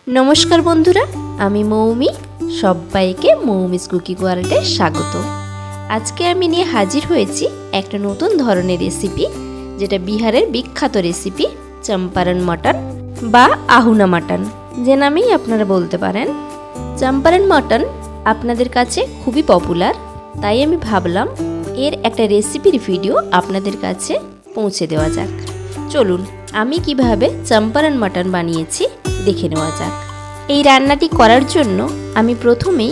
নমস্কার বন্ধুরা, আমি মৌমি। সবাইকে মৌমিস কুকিং ওয়ার্ল্ডে স্বাগত। আজকে আমি নিয়ে হাজির হয়েছি একটা নতুন ধরনের রেসিপি, যেটা বিহারের বিখ্যাত রেসিপি চম্পারন মটন বা আহুনা মটন, যে নামেই আপনারা বলতে পারেন। চম্পারন মটন আপনাদের কাছে খুবই পপুলার, তাই আমি ভাবলাম এর একটা রেসিপির ভিডিও আপনাদের কাছে পৌঁছে দেওয়া যাক। চলুন আমি কিভাবে চম্পারন মটন বানিয়েছি দেখে নেওয়া যাক। এই রান্নাটি করার জন্য আমি প্রথমেই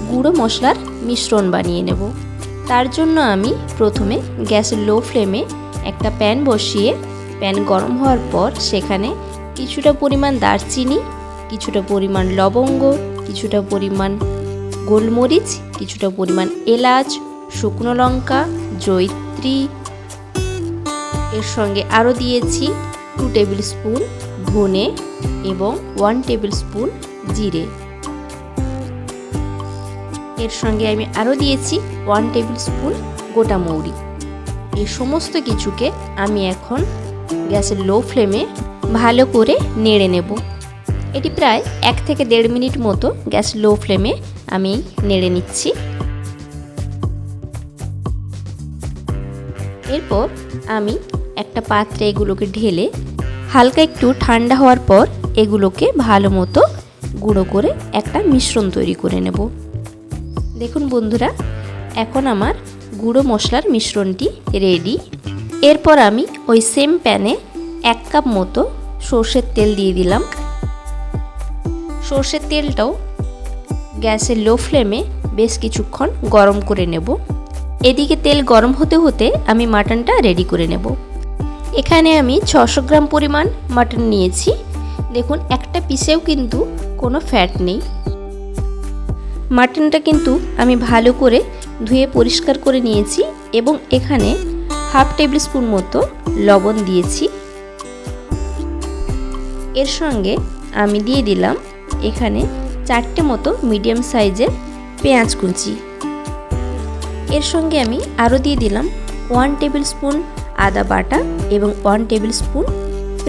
গুঁড়ো মশলার মিশ্রণ বানিয়ে নেব। তার জন্য আমি প্রথমে গ্যাসের লো ফ্লেমে একটা প্যান বসিয়ে প্যান গরম হওয়ার পর সেখানে কিছুটা পরিমাণ দারচিনি, কিছুটা পরিমাণ লবঙ্গ, কিছুটা পরিমাণ গোলমরিচ, কিছুটা পরিমাণ এলাচ, শুকনো লঙ্কা, জয়িত্রী, এর সঙ্গে আরও দিয়েছি 2 টেবিল স্পুন ধনে এবং 1 টেবিল স্পুন জিরে। এর সঙ্গে আমি আরও দিয়েছি 1 টেবিল স্পুন গোটা মৌরি। এই সমস্ত কিছুকে আমি এখন গ্যাসের লো ফ্লেমে ভালো করে নেড়ে নেব। এটি প্রায় 1 থেকে 1.5 মিনিট মতো গ্যাস লো ফ্লেমে আমি নেড়ে নিচ্ছি। এরপর আমি একটা পাত্রে এগুলোকে ঢেলে হালকা একটু ঠান্ডা হওয়ার পর এগুলোকে ভালো মতো গুঁড়ো করে একটা মিশ্রণ তৈরি করে নেব। দেখুন বন্ধুরা, এখন আমার গুঁড়ো মশলার মিশ্রণটি রেডি। এরপর আমি ওই সেম প্যানে 1 কাপ মতো সর্ষের তেল দিয়ে দিলাম। সর্ষের তেলটাও গ্যাসের লো ফ্লেমে বেশ কিছুক্ষণ গরম করে নেব। এদিকে তেল গরম হতে হতে আমি মাটনটা রেডি করে নেব। এখানে আমি 600 গ্রাম পরিমাণ মাটন নিয়েছি। দেখুন, একটা পিসেও কিন্তু কোনো ফ্যাট নেই। মাটনটা কিন্তু আমি ভালো করে ধুয়ে পরিষ্কার করে নিয়েছি এবং এখানে 1/2 টেবিল স্পুন মতো লবণ দিয়েছি। এর সঙ্গে আমি দিয়ে দিলাম এখানে 4টে মতো মিডিয়াম সাইজের পেঁয়াজ কুচি। এর সঙ্গে আমি আরও দিয়ে দিলাম 1 টেবিল স্পুন আদা বাটা এবং 1 টেবিল স্পুন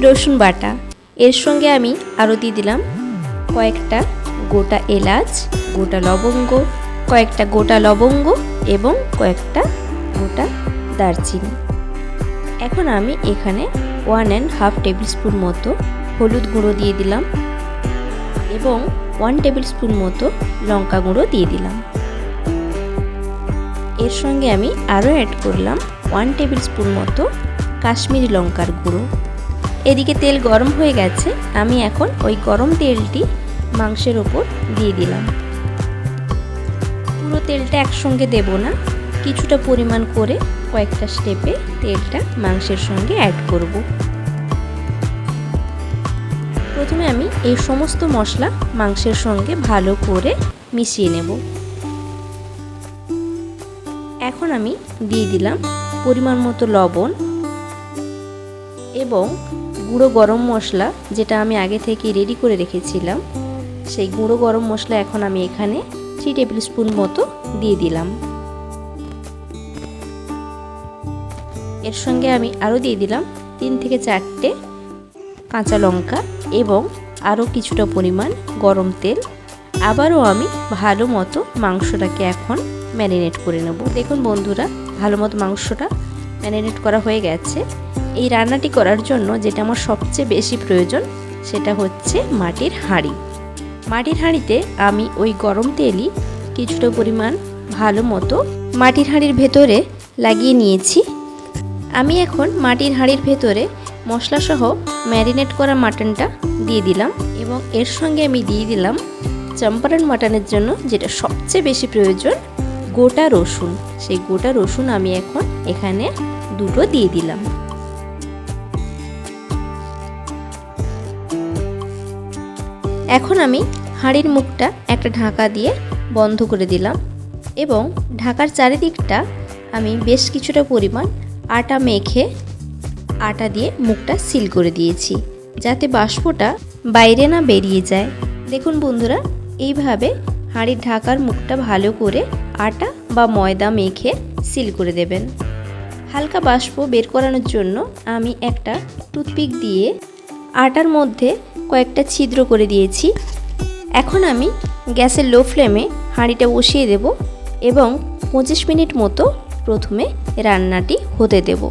রসুন বাটা। এর সঙ্গে আমি আরও দিয়ে দিলাম কয়েকটা গোটা এলাচ, গোটা লবঙ্গ, কয়েকটা গোটা লবঙ্গ এবং কয়েকটা গোটা দারচিনি। এখন আমি এখানে 1.5 টেবিল স্পুন মতো হলুদ গুঁড়ো দিয়ে দিলাম এবং 1 টেবিল স্পুন মতো লঙ্কা গুঁড়ো দিয়ে দিলাম। এর সঙ্গে আমি আরও অ্যাড করলাম 1 টেবিল স্পুন মতো কাশ্মীরি লঙ্কার গুঁড়ো। এদিকে তেল গরম হয়ে গেছে, আমি এখন ওই গরম তেলটি মাংসের ওপর দিয়ে দিলাম। পুরো তেলটা একসঙ্গে দেব না, কিছুটা পরিমাণ করে কয়েকটা স্টেপে তেলটা মাংসের সঙ্গে অ্যাড করব। প্রথমে আমি এই সমস্ত মশলা মাংসের সঙ্গে ভালো করে মিশিয়ে নেব। এখন আমি দিয়ে দিলাম পরিমাণ মতো লবণ এবং গুঁড়ো গরম মশলা, যেটা আমি আগে থেকে রেডি করে রেখেছিলাম। সেই গুঁড়ো গরম মশলা এখন আমি এখানে 3 টেবিল স্পুন মতো দিয়ে দিলাম। এর সঙ্গে আমি আরও দিয়ে দিলাম 3 থেকে 4টে কাঁচা লঙ্কা এবং আরও কিছুটা পরিমাণ গরম তেল। আবারও আমি ভালো মতো মাংসটাকে এখন ম্যারিনেট করে নেব। দেখুন বন্ধুরা, ভালো মতো মাংসটা ম্যারিনেট করা হয়ে গেছে। এই রান্নাটি করার জন্য যেটা আমার সবচেয়ে বেশি প্রয়োজন সেটা হচ্ছে মাটির হাঁড়ি। মাটির হাঁড়িতে আমি ওই গরম তেলই কিছুটা পরিমাণ ভালো মতো মাটির হাঁড়ির ভেতরে লাগিয়ে নিয়েছি। আমি এখন মাটির হাঁড়ির ভেতরে মশলাসহ ম্যারিনেট করা মাটনটা দিয়ে দিলাম এবং এর সঙ্গে আমি দিয়ে দিলাম চম্পারন মাটনের জন্য যেটা সবচেয়ে বেশি প্রয়োজন, গোটা রসুন। সেই গোটা রসুন আমি এখন এখানে 2টো দিয়ে দিলাম। এখন আমি হাঁড়ির মুখটা একটা ঢাকা দিয়ে বন্ধ করে দিলাম এবং ঢাকার চারিদিকটা আমি বেশ কিছুটা পরিমাণ আটা মেখে আটা দিয়ে মুখটা সিল করে দিয়েছি, যাতে বাষ্পটা বাইরে না বেরিয়ে যায়। দেখুন বন্ধুরা, এইভাবে হাঁড়ির ঢাকার মুখটা ভালো করে আটা বা ময়দা মেখে সিল করে দেবেন। হালকা বাষ্প বের করানোর জন্য আমি একটা টুথপিক দিয়ে আটার মধ্যে কয়েকটা ছিদ্র করে দিয়েছি। এখন আমি গ্যাসের লো ফ্লেমে হাঁড়িটা বসিয়ে দেব এবং 25 মিনিট মতো প্রথমে রান্নাটি হতে দেব।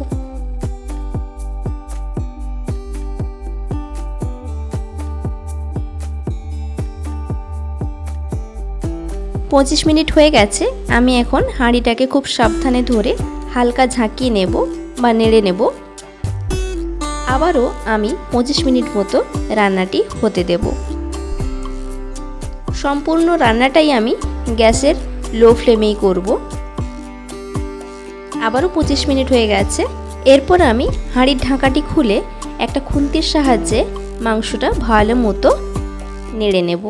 25 মিনিট হয়ে গেছে। আমি এখন হাঁড়িটাকে খুব সাবধানে ধরে হালকা ঝাঁকিয়ে নেব বা নেড়ে নেব। আবারও আমি 25 মিনিট মতো রান্নাটি হতে দেব। সম্পূর্ণ রান্নাটাই আমি গ্যাসের লো ফ্লেমেই করব। আবারও 25 মিনিট হয়ে গেছে। এরপর আমি হাঁড়ির ঢাকাটি খুলে একটা খুন্তির সাহায্যে মাংসটা ভালো মতো নেড়ে নেব।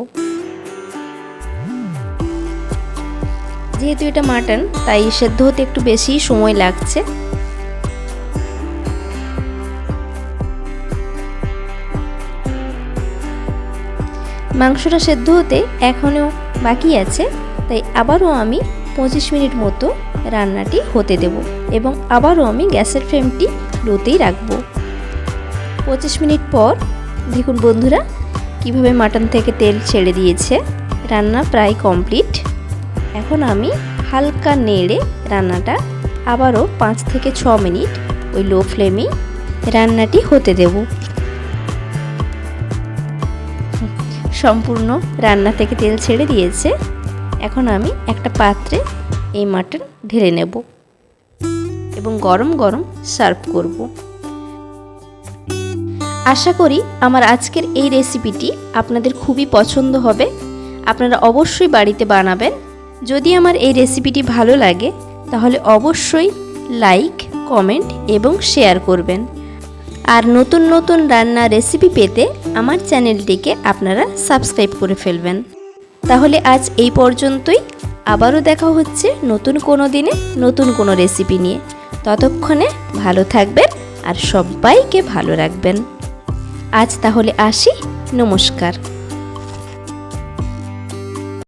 যেহেতু এটা মাটন, তাই সেদ্ধ হতে একটু বেশি সময় লাগছে। মাংসটা সেদ্ধ হতে এখনও বাকি আছে, তাই আবারও আমি 25 মিনিট মতো রান্নাটি হতে দেব এবং আবারও আমি গ্যাসের ফ্লেমটি লোতেই রাখব। 25 মিনিট পর দেখুন বন্ধুরা কিভাবে মাটন থেকে তেল ছেড়ে দিয়েছে। রান্না প্রায় কমপ্লিট। এখন আমি হালকা নেড়ে রান্নাটা আবারও 5 থেকে 6 মিনিট ওই লো ফ্লেমেই রান্নাটি হতে দেব। সম্পূর্ণ রান্না থেকে তেল ছেড়ে দিয়েছে। এখন আমি একটা পাত্রে এই মাটন ঢেলে নেব এবং গরম গরম সার্ভ করব। আশা করি আমার আজকের এই রেসিপিটি আপনাদের খুবই পছন্দ হবে। আপনারা অবশ্যই বাড়িতে বানাবেন। যদি আমার এই রেসিপিটি ভালো লাগে তাহলে অবশ্যই লাইক, কমেন্ট এবং শেয়ার করবেন। আর নতুন নতুন রান্নার রেসিপি পেতে আমার চ্যানেলটিকে আপনারা সাবস্ক্রাইব করে ফেলবেন। তাহলে আজ এই পর্যন্তই। আবারও দেখা হচ্ছে নতুন কোনো দিনে নতুন কোনো রেসিপি নিয়ে। ততক্ষণে ভালো থাকবেন আর সবাইকে ভালো রাখবেন। আজ তাহলে আসি। নমস্কার।